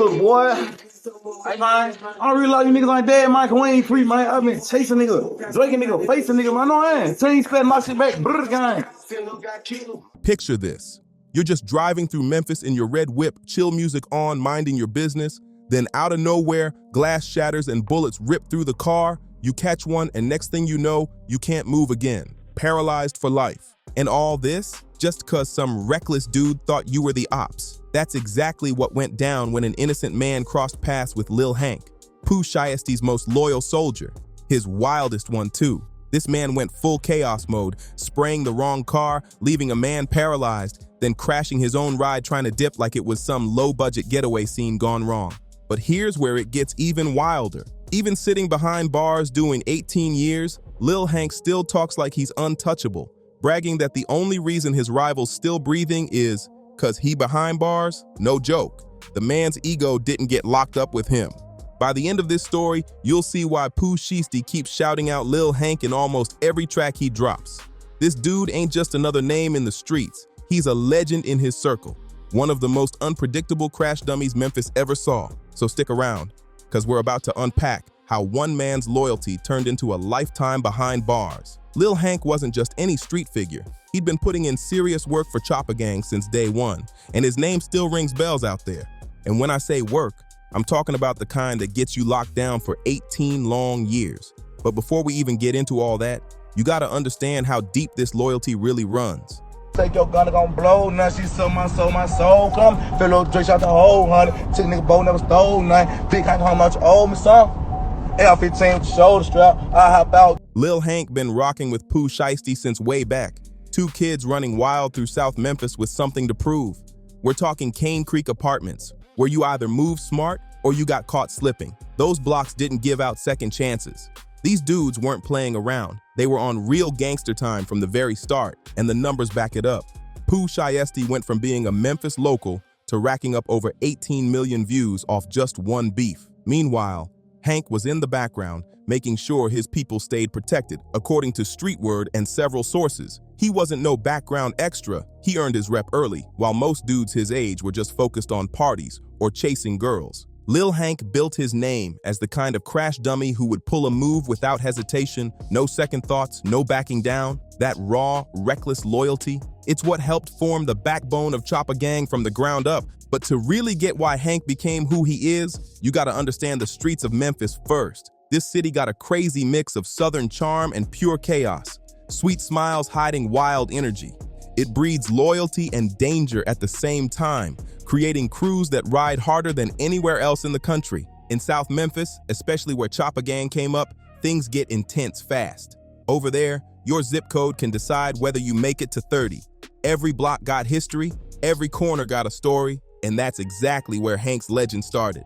niggas, boy. Hey, man. I don't really like you niggas like that, man. Cause we ain't free, man. I've been chasing niggas, drinking niggas, facing niggas, man. No, I ain't. So you ain't spending my shit back. Brr, gang. Picture this. You're just driving through Memphis in your red whip, chill music on, minding your business. Then out of nowhere, glass shatters and bullets rip through the car. You catch one, and next thing you know, you can't move again. Paralyzed for life. And all this just cause some reckless dude thought you were the ops. That's exactly what went down when an innocent man crossed paths with Lil Hank, Pooh Shiesty's most loyal soldier, his wildest one too. This man went full chaos mode, spraying the wrong car, leaving a man paralyzed, then crashing his own ride trying to dip like it was some low-budget getaway scene gone wrong. But here's where it gets even wilder. Even sitting behind bars doing 18 years, Lil Hank still talks like he's untouchable, bragging that the only reason his rival's still breathing is cause he behind bars? No joke. The man's ego didn't get locked up with him. By the end of this story, you'll see why Pooh Shiesty keeps shouting out Lil Hank in almost every track he drops. This dude ain't just another name in the streets. He's a legend in his circle. One of the most unpredictable crash dummies Memphis ever saw. So stick around, cause we're about to unpack how one man's loyalty turned into a lifetime behind bars. Lil Hank wasn't just any street figure. He'd been putting in serious work for Choppa Gang since day one, and his name still rings bells out there. And when I say work, I'm talking about the kind that gets you locked down for 18 long years. But before we even get into all that, you gotta understand how deep this loyalty really runs. Take your gun, gon' blow, now she sold my soul, come, fill little Drake out the hole, honey, chick nigga boat never stole nothing, big Hank, how much you owe me, son? AR-15 with the shoulder strap, I hop out. Lil Hank been rocking with Pooh Shiesty since way back. Two kids running wild through South Memphis with something to prove. We're talking Cane Creek Apartments, where you either move smart or you got caught slipping. Those blocks didn't give out second chances. These dudes weren't playing around. They were on real gangster time from the very start, and the numbers back it up. Pooh Shiesty went from being a Memphis local to racking up over 18 million views off just one beef. Meanwhile, Hank was in the background, making sure his people stayed protected, according to street word and several sources. He wasn't no background extra. He earned his rep early, while most dudes his age were just focused on parties or chasing girls. Lil Hank built his name as the kind of crash dummy who would pull a move without hesitation, no second thoughts, no backing down. That raw, reckless loyalty, it's what helped form the backbone of Choppa Gang from the ground up. But to really get why Hank became who he is, you gotta understand the streets of Memphis first. This city got a crazy mix of southern charm and pure chaos, sweet smiles hiding wild energy. It breeds loyalty and danger at the same time, creating crews that ride harder than anywhere else in the country. In South Memphis, especially where Choppa Gang came up, things get intense fast. Over there, your zip code can decide whether you make it to 30. Every block got history, every corner got a story, and that's exactly where Hank's legend started.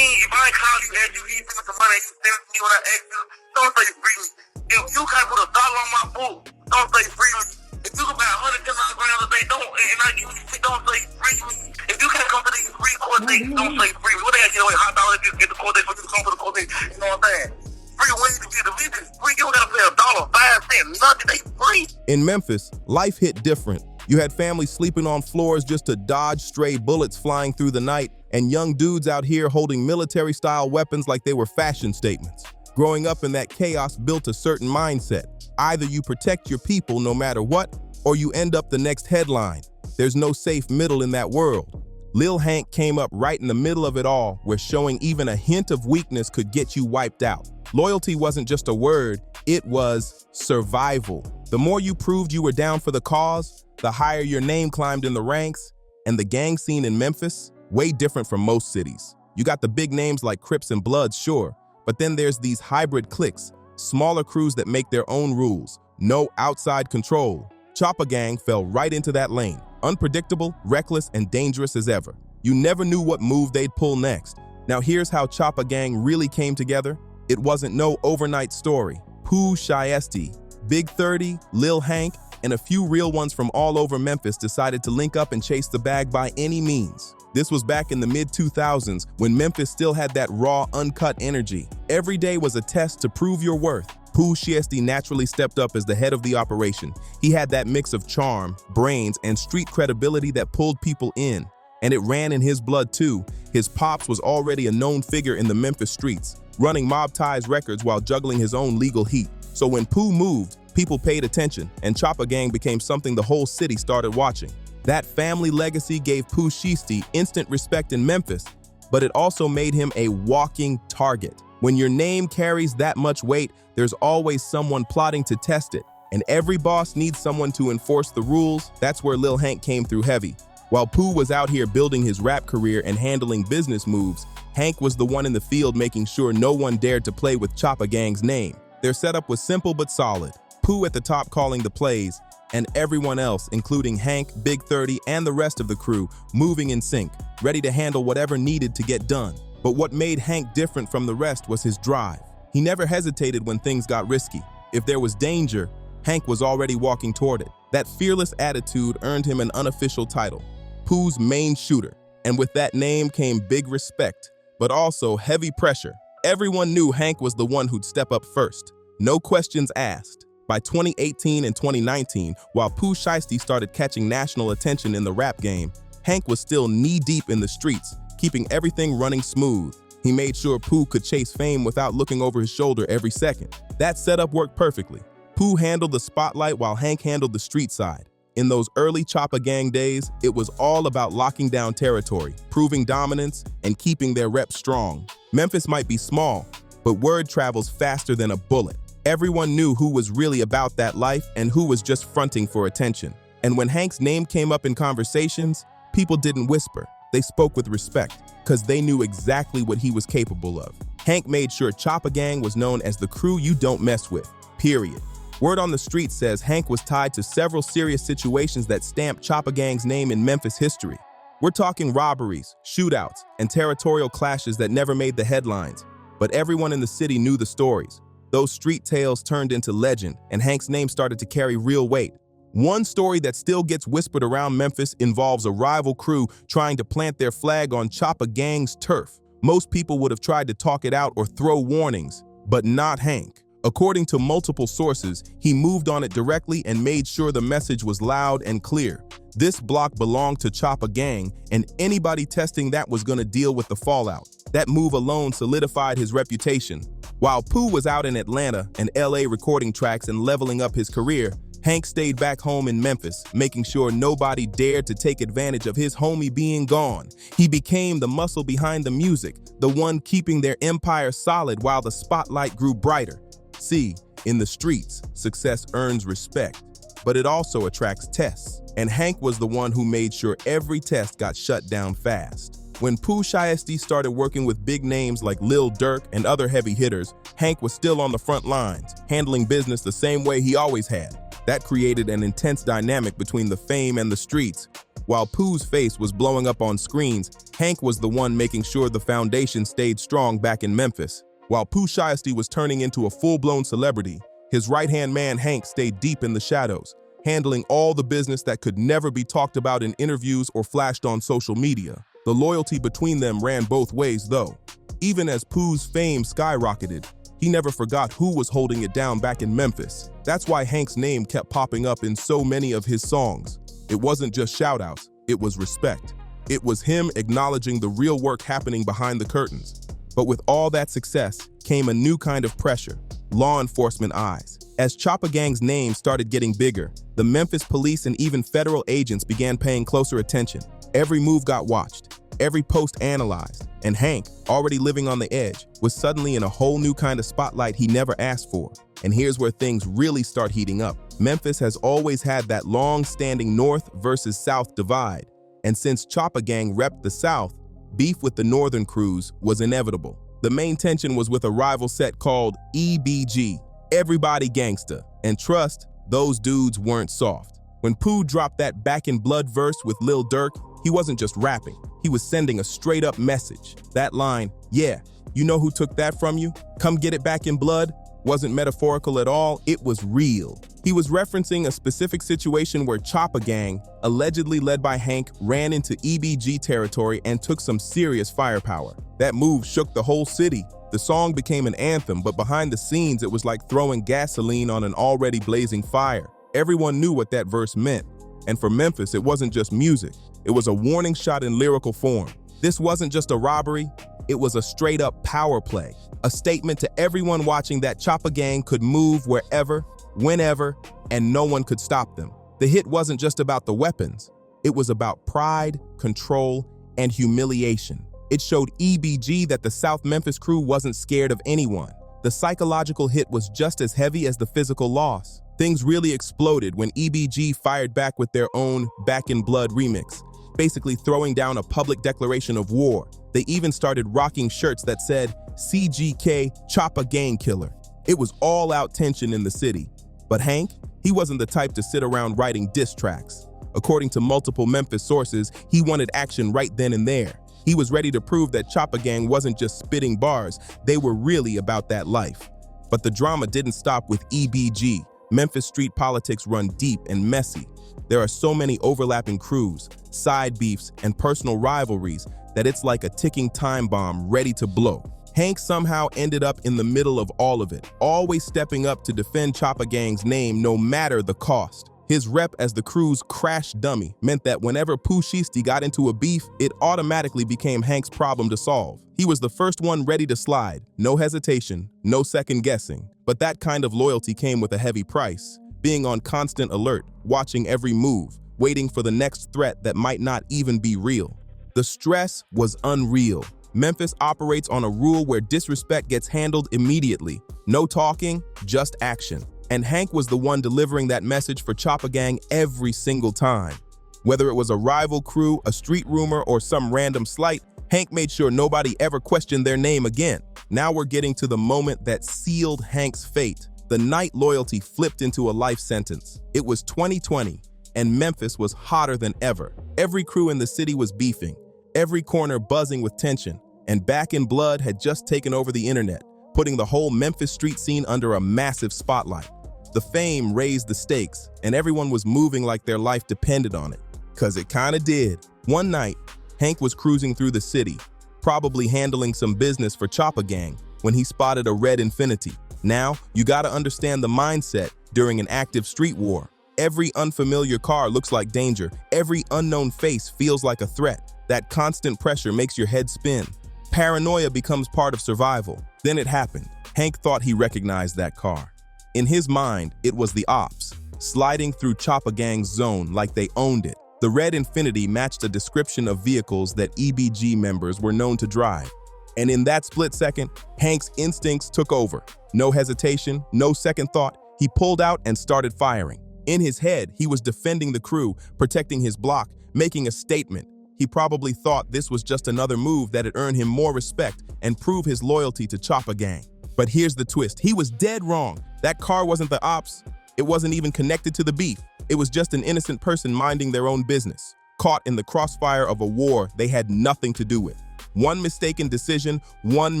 If I ain't call you that, you need some money, you send me when I ask you, don't say free me. If you can't put $1 on my book, don't say free me. If you can buy 100 grams a day, and I give you shit, don't say free me. If you can't come to these free court dates, don't say free me. What they ask you, hot dollars just get the court date for you to come to the court date, you know what I'm saying? Free way to get the visit, free, you don't gotta pay $1, 5 cents, nothing, they free. In Memphis, life hit different. You had families sleeping on floors just to dodge stray bullets flying through the night, and young dudes out here holding military-style weapons like they were fashion statements. Growing up in that chaos built a certain mindset. Either you protect your people no matter what, or you end up the next headline. There's no safe middle in that world. Lil Hank came up right in the middle of it all, where showing even a hint of weakness could get you wiped out. Loyalty wasn't just a word, it was survival. The more you proved you were down for the cause, the higher your name climbed in the ranks. And the gang scene in Memphis, way different from most cities. You got the big names like Crips and Bloods, sure, but then there's these hybrid cliques, smaller crews that make their own rules, no outside control. Choppa Gang fell right into that lane, unpredictable, reckless, and dangerous as ever. You never knew what move they'd pull next. Now here's how Choppa Gang really came together. It wasn't no overnight story. Pooh Shiesty, Big 30, Lil Hank, and a few real ones from all over Memphis decided to link up and chase the bag by any means. This was back in the mid-2000s when Memphis still had that raw, uncut energy. Every day was a test to prove your worth. Pooh Shiesty naturally stepped up as the head of the operation. He had that mix of charm, brains, and street credibility that pulled people in. And it ran in his blood too. His pops was already a known figure in the Memphis streets, running Mob Ties records while juggling his own legal heat. So when Pooh moved, people paid attention, and Choppa Gang became something the whole city started watching. That family legacy gave Pooh Shiesty instant respect in Memphis, but it also made him a walking target. When your name carries that much weight, there's always someone plotting to test it, and every boss needs someone to enforce the rules. That's where Lil Hank came through heavy. While Pooh was out here building his rap career and handling business moves, Hank was the one in the field making sure no one dared to play with Choppa Gang's name. Their setup was simple but solid. Pooh at the top calling the plays, and everyone else, including Hank, Big 30, and the rest of the crew, moving in sync, ready to handle whatever needed to get done. But what made Hank different from the rest was his drive. He never hesitated when things got risky. If there was danger, Hank was already walking toward it. That fearless attitude earned him an unofficial title, Pooh's main shooter. And with that name came big respect, but also heavy pressure. Everyone knew Hank was the one who'd step up first. No questions asked. By 2018 and 2019, while Pooh Shiesty started catching national attention in the rap game, Hank was still knee-deep in the streets, keeping everything running smooth. He made sure Pooh could chase fame without looking over his shoulder every second. That setup worked perfectly. Pooh handled the spotlight while Hank handled the street side. In those early Choppa Gang days, it was all about locking down territory, proving dominance, and keeping their rep strong. Memphis might be small, but word travels faster than a bullet. Everyone knew who was really about that life and who was just fronting for attention. And when Hank's name came up in conversations, people didn't whisper. They spoke with respect, because they knew exactly what he was capable of. Hank made sure Choppa Gang was known as the crew you don't mess with, period. Word on the street says Hank was tied to several serious situations that stamped Choppa Gang's name in Memphis history. We're talking robberies, shootouts, and territorial clashes that never made the headlines, but everyone in the city knew the stories. Those street tales turned into legend, and Hank's name started to carry real weight. One story that still gets whispered around Memphis involves a rival crew trying to plant their flag on Choppa Gang's turf. Most people would have tried to talk it out or throw warnings, but not Hank. According to multiple sources, he moved on it directly and made sure the message was loud and clear. This block belonged to Choppa Gang, and anybody testing that was going to deal with the fallout. That move alone solidified his reputation. While Pooh was out in Atlanta and LA recording tracks and leveling up his career, Hank stayed back home in Memphis, making sure nobody dared to take advantage of his homie being gone. He became the muscle behind the music, the one keeping their empire solid while the spotlight grew brighter. See, in the streets, success earns respect, but it also attracts tests. And Hank was the one who made sure every test got shut down fast. When Pooh Shiesty started working with big names like Lil Durk and other heavy hitters, Hank was still on the front lines, handling business the same way he always had. That created an intense dynamic between the fame and the streets. While Pooh's face was blowing up on screens, Hank was the one making sure the foundation stayed strong back in Memphis. While Pooh Shiesty was turning into a full-blown celebrity, his right-hand man Hank stayed deep in the shadows, handling all the business that could never be talked about in interviews or flashed on social media. The loyalty between them ran both ways, though. Even as Pooh's fame skyrocketed, he never forgot who was holding it down back in Memphis. That's why Hank's name kept popping up in so many of his songs. It wasn't just shout-outs, it was respect. It was him acknowledging the real work happening behind the curtains. But with all that success came a new kind of pressure, law enforcement eyes. As Choppa Gang's name started getting bigger, the Memphis police and even federal agents began paying closer attention. Every move got watched, every post analyzed, and Hank, already living on the edge, was suddenly in a whole new kind of spotlight he never asked for. And here's where things really start heating up. Memphis has always had that long-standing North versus South divide, and since Choppa Gang repped the South, beef with the northern crews was inevitable. The main tension was with a rival set called EBG, Everybody Gangsta, and trust, those dudes weren't soft. When Pooh dropped that Back in Blood verse with Lil Durk, he wasn't just rapping, he was sending a straight-up message. That line, "Yeah, you know who took that from you? Come get it back in blood," wasn't metaphorical at all, it was real. He was referencing a specific situation where Choppa Gang, allegedly led by Hank, ran into EBG territory and took some serious firepower. That move shook the whole city. The song became an anthem, but behind the scenes it was like throwing gasoline on an already blazing fire. Everyone knew what that verse meant. And for Memphis, it wasn't just music. It was a warning shot in lyrical form. This wasn't just a robbery, it was a straight-up power play. A statement to everyone watching that Choppa Gang could move wherever, whenever, and no one could stop them. The hit wasn't just about the weapons. It was about pride, control, and humiliation. It showed EBG that the South Memphis crew wasn't scared of anyone. The psychological hit was just as heavy as the physical loss. Things really exploded when EBG fired back with their own Back in Blood remix, basically throwing down a public declaration of war. They even started rocking shirts that said, CGK Choppa Gang Killer. It was all-out tension in the city. But Hank, he wasn't the type to sit around writing diss tracks. According to multiple Memphis sources, he wanted action right then and there. He was ready to prove that Choppa Gang wasn't just spitting bars, they were really about that life. But the drama didn't stop with EBG. Memphis street politics run deep and messy. There are so many overlapping crews, side beefs, and personal rivalries that it's like a ticking time bomb ready to blow. Hank somehow ended up in the middle of all of it, always stepping up to defend Choppa Gang's name no matter the cost. His rep as the crew's crash dummy meant that whenever Pooh Shiesty got into a beef, it automatically became Hank's problem to solve. He was the first one ready to slide, no hesitation, no second guessing. But that kind of loyalty came with a heavy price, being on constant alert, watching every move, waiting for the next threat that might not even be real. The stress was unreal. Memphis operates on a rule where disrespect gets handled immediately. No talking, just action. And Hank was the one delivering that message for Choppa Gang every single time. Whether it was a rival crew, a street rumor, or some random slight, Hank made sure nobody ever questioned their name again. Now we're getting to the moment that sealed Hank's fate. The night loyalty flipped into a life sentence. It was 2020, and Memphis was hotter than ever. Every crew in the city was beefing, every corner buzzing with tension, and Back in Blood had just taken over the internet, putting the whole Memphis street scene under a massive spotlight. The fame raised the stakes, and everyone was moving like their life depended on it. 'Cause it kinda did. One night, Hank was cruising through the city, probably handling some business for Choppa Gang, when he spotted a red Infiniti. Now, you gotta understand the mindset during an active street war. Every unfamiliar car looks like danger. Every unknown face feels like a threat. That constant pressure makes your head spin. Paranoia becomes part of survival. Then it happened. Hank thought he recognized that car. In his mind, it was the ops, sliding through Choppa Gang's zone like they owned it. The red Infiniti matched a description of vehicles that EBG members were known to drive. And in that split second, Hank's instincts took over. No hesitation, no second thought, he pulled out and started firing. In his head, he was defending the crew, protecting his block, making a statement. He probably thought this was just another move that'd earn him more respect and prove his loyalty to Choppa Gang. But here's the twist. He was dead wrong. That car wasn't the ops. It wasn't even connected to the beef. It was just an innocent person minding their own business, caught in the crossfire of a war they had nothing to do with. One mistaken decision, one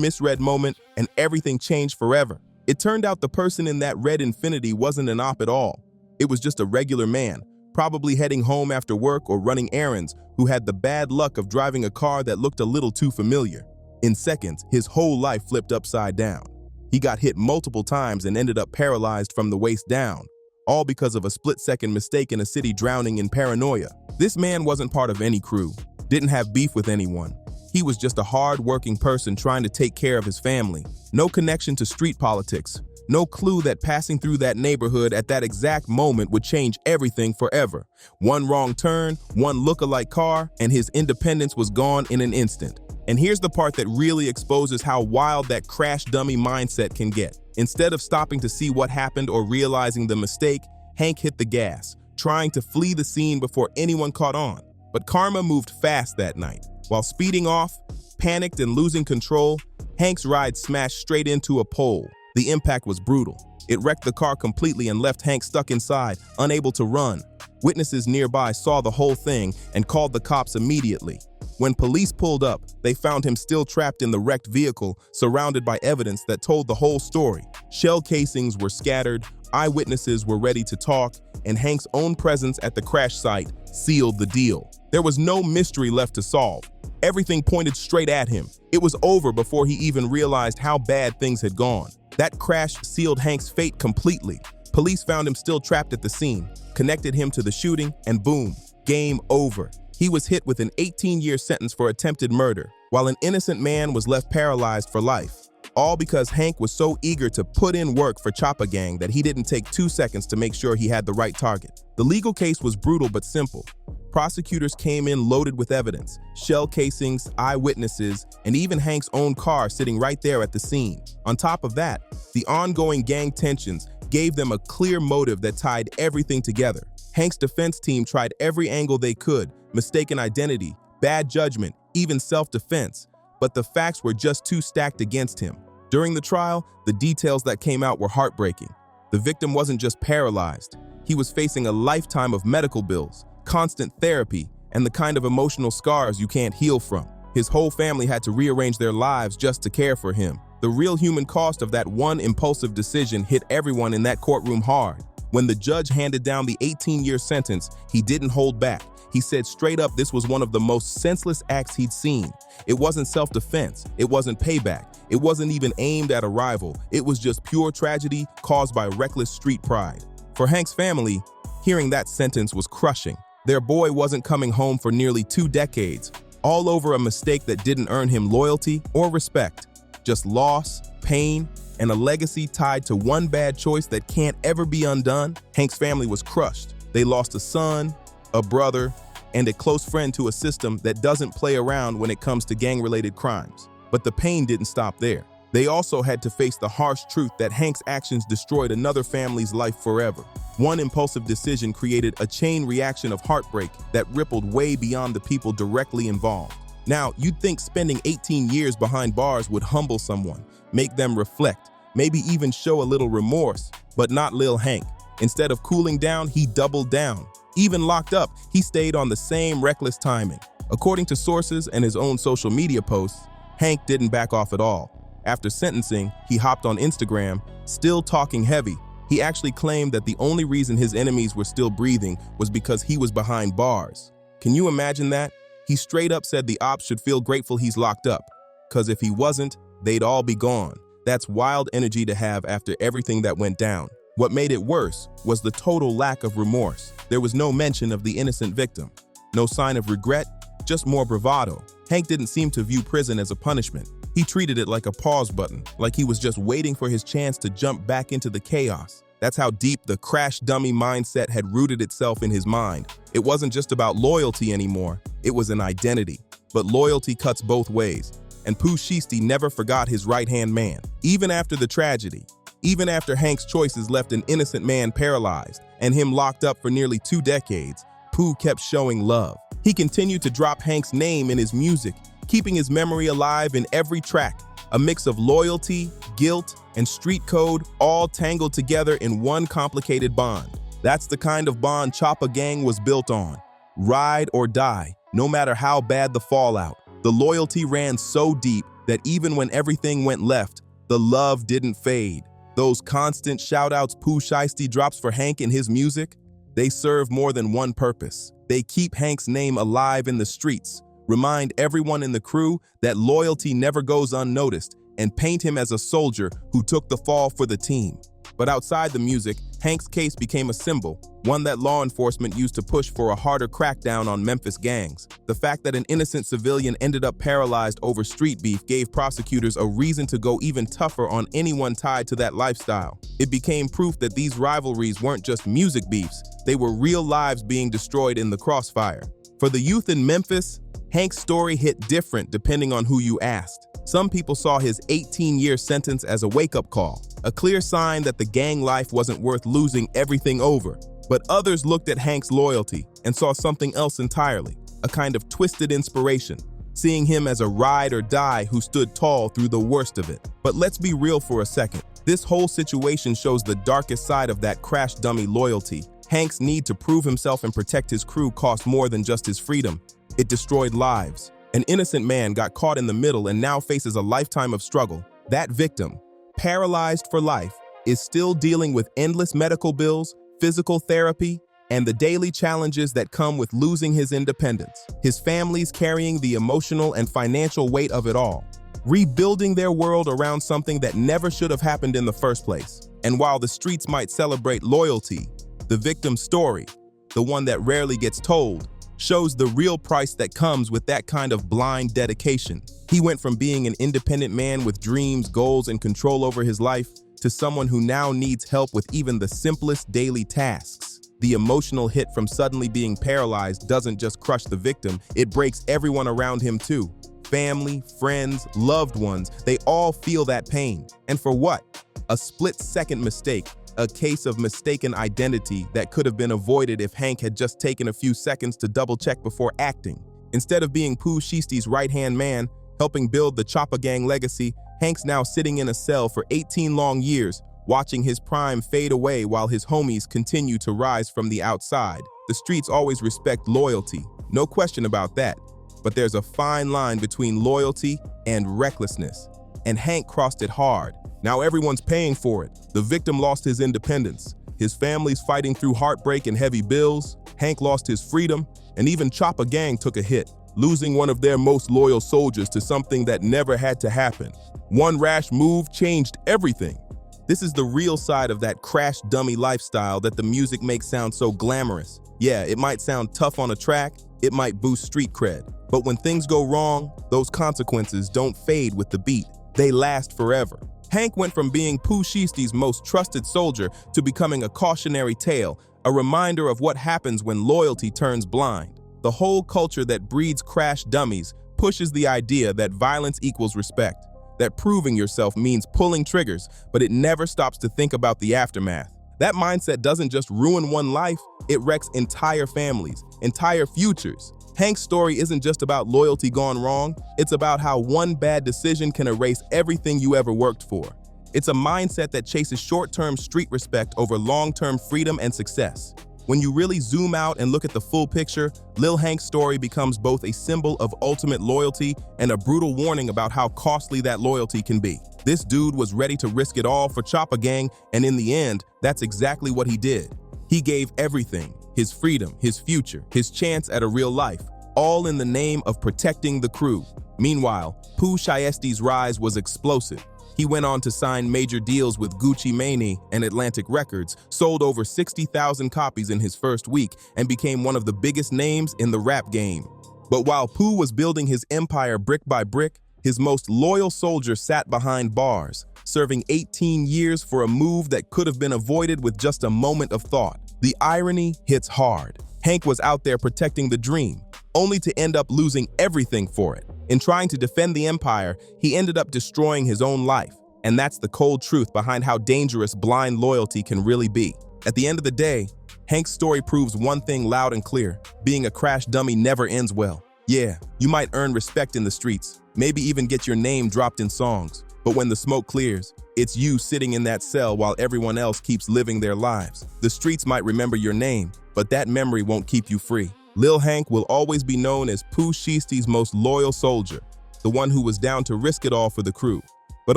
misread moment, and everything changed forever. It turned out the person in that red Infiniti wasn't an op at all. It was just a regular man, probably heading home after work or running errands, who had the bad luck of driving a car that looked a little too familiar. In seconds, his whole life flipped upside down. He got hit multiple times and ended up paralyzed from the waist down, all because of a split-second mistake in a city drowning in paranoia. This man wasn't part of any crew, didn't have beef with anyone. He was just a hard-working person trying to take care of his family. No connection to street politics, no clue that passing through that neighborhood at that exact moment would change everything forever. One wrong turn, one look-alike car, and his independence was gone in an instant. And here's the part that really exposes how wild that crash dummy mindset can get. Instead of stopping to see what happened or realizing the mistake, Hank hit the gas, trying to flee the scene before anyone caught on. But karma moved fast that night. While speeding off, panicked and losing control, Hank's ride smashed straight into a pole. The impact was brutal. It wrecked the car completely and left Hank stuck inside, unable to run. Witnesses nearby saw the whole thing and called the cops immediately. When police pulled up, they found him still trapped in the wrecked vehicle, surrounded by evidence that told the whole story. Shell casings were scattered, eyewitnesses were ready to talk, and Hank's own presence at the crash site sealed the deal. There was no mystery left to solve. Everything pointed straight at him. It was over before he even realized how bad things had gone. That crash sealed Hank's fate completely. Police found him still trapped at the scene, connected him to the shooting, and boom, game over. He was hit with an 18-year sentence for attempted murder, while an innocent man was left paralyzed for life. All because Hank was so eager to put in work for Choppa Gang that he didn't take 2 seconds to make sure he had the right target. The legal case was brutal but simple. Prosecutors came in loaded with evidence, shell casings, eyewitnesses, and even Hank's own car sitting right there at the scene. On top of that, the ongoing gang tensions gave them a clear motive that tied everything together. Hank's defense team tried every angle they could, mistaken identity, bad judgment, even self-defense, but the facts were just too stacked against him. During the trial, the details that came out were heartbreaking. The victim wasn't just paralyzed. He was facing a lifetime of medical bills, constant therapy, and the kind of emotional scars you can't heal from. His whole family had to rearrange their lives just to care for him. The real human cost of that one impulsive decision hit everyone in that courtroom hard. When the judge handed down the 18-year sentence, he didn't hold back. He said straight up this was one of the most senseless acts he'd seen. It wasn't self-defense. It wasn't payback. It wasn't even aimed at a rival. It was just pure tragedy caused by reckless street pride. For Hank's family, hearing that sentence was crushing. Their boy wasn't coming home for nearly 2 decades, all over a mistake that didn't earn him loyalty or respect. Just loss, pain, and a legacy tied to one bad choice that can't ever be undone. Hank's family was crushed. They lost a son, a brother, and a close friend to a system that doesn't play around when it comes to gang-related crimes. But the pain didn't stop there. They also had to face the harsh truth that Hank's actions destroyed another family's life forever. One impulsive decision created a chain reaction of heartbreak that rippled way beyond the people directly involved. Now, you'd think spending 18 years behind bars would humble someone, make them reflect, maybe even show a little remorse, but not Lil Hank. Instead of cooling down, he doubled down. Even locked up, he stayed on the same reckless timing. According to sources and his own social media posts, Hank didn't back off at all. After sentencing, he hopped on Instagram, still talking heavy. He actually claimed that the only reason his enemies were still breathing was because he was behind bars. Can you imagine that? He straight up said the ops should feel grateful he's locked up, because if he wasn't, they'd all be gone. That's wild energy to have after everything that went down. What made it worse was the total lack of remorse. There was no mention of the innocent victim. No sign of regret, just more bravado. Hank didn't seem to view prison as a punishment. He treated it like a pause button, like he was just waiting for his chance to jump back into the chaos. That's how deep the crash dummy mindset had rooted itself in his mind. It wasn't just about loyalty anymore, it was an identity. But loyalty cuts both ways, and Pooh Shiesty never forgot his right-hand man. Even after the tragedy, even after Hank's choices left an innocent man paralyzed and him locked up for nearly 2 decades, Pooh kept showing love. He continued to drop Hank's name in his music, keeping his memory alive in every track. A mix of loyalty, guilt, and street code all tangled together in one complicated bond. That's the kind of bond Choppa Gang was built on. Ride or die, no matter how bad the fallout. The loyalty ran so deep that even when everything went left, the love didn't fade. Those constant shout-outs Pooh Shiesty drops for Hank in his music, they serve more than one purpose. They keep Hank's name alive in the streets, remind everyone in the crew that loyalty never goes unnoticed, and paint him as a soldier who took the fall for the team. But outside the music, Hank's case became a symbol, one that law enforcement used to push for a harder crackdown on Memphis gangs. The fact that an innocent civilian ended up paralyzed over street beef gave prosecutors a reason to go even tougher on anyone tied to that lifestyle. It became proof that these rivalries weren't just music beefs, they were real lives being destroyed in the crossfire. For the youth in Memphis, Hank's story hit different depending on who you asked. Some people saw his 18-year sentence as a wake-up call, a clear sign that the gang life wasn't worth losing everything over. But others looked at Hank's loyalty and saw something else entirely, a kind of twisted inspiration, seeing him as a ride or die who stood tall through the worst of it. But let's be real for a second. This whole situation shows the darkest side of that crash dummy loyalty. Hank's need to prove himself and protect his crew cost more than just his freedom. It destroyed lives. An innocent man got caught in the middle and now faces a lifetime of struggle. That victim, paralyzed for life, is still dealing with endless medical bills, physical therapy, and the daily challenges that come with losing his independence. His family's carrying the emotional and financial weight of it all, rebuilding their world around something that never should have happened in the first place. And while the streets might celebrate loyalty, the victim's story, the one that rarely gets told, shows the real price that comes with that kind of blind dedication. He went from being an independent man with dreams, goals, and control over his life to someone who now needs help with even the simplest daily tasks. The emotional hit from suddenly being paralyzed doesn't just crush the victim, it breaks everyone around him too. Family, friends, loved ones, they all feel that pain. And for what? A split-second mistake, a case of mistaken identity that could have been avoided if Hank had just taken a few seconds to double-check before acting. Instead of being Pooh Shiesty's right-hand man, helping build the Choppa Gang legacy, Hank's now sitting in a cell for 18 long years, watching his prime fade away while his homies continue to rise from the outside. The streets always respect loyalty, no question about that. But there's a fine line between loyalty and recklessness, and Hank crossed it hard. Now everyone's paying for it. The victim lost his independence. His family's fighting through heartbreak and heavy bills. Hank lost his freedom, and even Choppa Gang took a hit, losing one of their most loyal soldiers to something that never had to happen. One rash move changed everything. This is the real side of that crash dummy lifestyle that the music makes sound so glamorous. Yeah, it might sound tough on a track, it might boost street cred, but when things go wrong, those consequences don't fade with the beat. They last forever. Hank went from being Pooh Shiesty's most trusted soldier to becoming a cautionary tale, a reminder of what happens when loyalty turns blind. The whole culture that breeds crash dummies pushes the idea that violence equals respect, that proving yourself means pulling triggers, but it never stops to think about the aftermath. That mindset doesn't just ruin one life, it wrecks entire families, entire futures. Hank's story isn't just about loyalty gone wrong, it's about how one bad decision can erase everything you ever worked for. It's a mindset that chases short-term street respect over long-term freedom and success. When you really zoom out and look at the full picture, Lil Hank's story becomes both a symbol of ultimate loyalty and a brutal warning about how costly that loyalty can be. This dude was ready to risk it all for Choppa Gang, and in the end, that's exactly what he did. He gave everything, his freedom, his future, his chance at a real life, all in the name of protecting the crew. Meanwhile, Pooh Shiesty's rise was explosive. He went on to sign major deals with Gucci Mane and Atlantic Records, sold over 60,000 copies in his first week, and became one of the biggest names in the rap game. But while Pooh was building his empire brick by brick, his most loyal soldier sat behind bars, serving 18 years for a move that could have been avoided with just a moment of thought. The irony hits hard. Hank was out there protecting the dream, only to end up losing everything for it. In trying to defend the empire, he ended up destroying his own life. And that's the cold truth behind how dangerous blind loyalty can really be. At the end of the day, Hank's story proves one thing loud and clear: being a crash dummy never ends well. Yeah, you might earn respect in the streets, maybe even get your name dropped in songs, but when the smoke clears, it's you sitting in that cell while everyone else keeps living their lives. The streets might remember your name, but that memory won't keep you free. Lil Hank will always be known as Pooh Shiesty's most loyal soldier, the one who was down to risk it all for the crew. But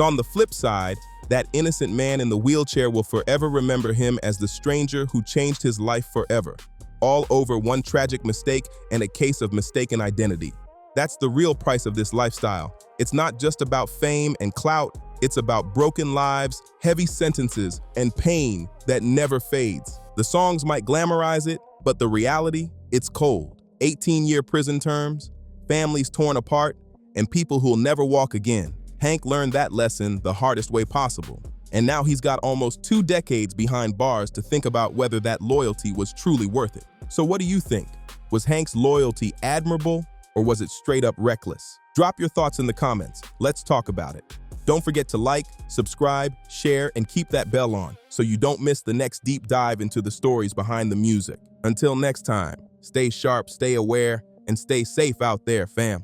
on the flip side, that innocent man in the wheelchair will forever remember him as the stranger who changed his life forever, all over one tragic mistake and a case of mistaken identity. That's the real price of this lifestyle. It's not just about fame and clout, it's about broken lives, heavy sentences, and pain that never fades. The songs might glamorize it, but the reality, it's cold. 18-year prison terms, families torn apart, and people who'll never walk again. Hank learned that lesson the hardest way possible. And now he's got almost 2 decades behind bars to think about whether that loyalty was truly worth it. So what do you think? Was Hank's loyalty admirable, or was it straight up reckless? Drop your thoughts in the comments. Let's talk about it. Don't forget to like, subscribe, share, and keep that bell on so you don't miss the next deep dive into the stories behind the music. Until next time, stay sharp, stay aware, and stay safe out there, fam.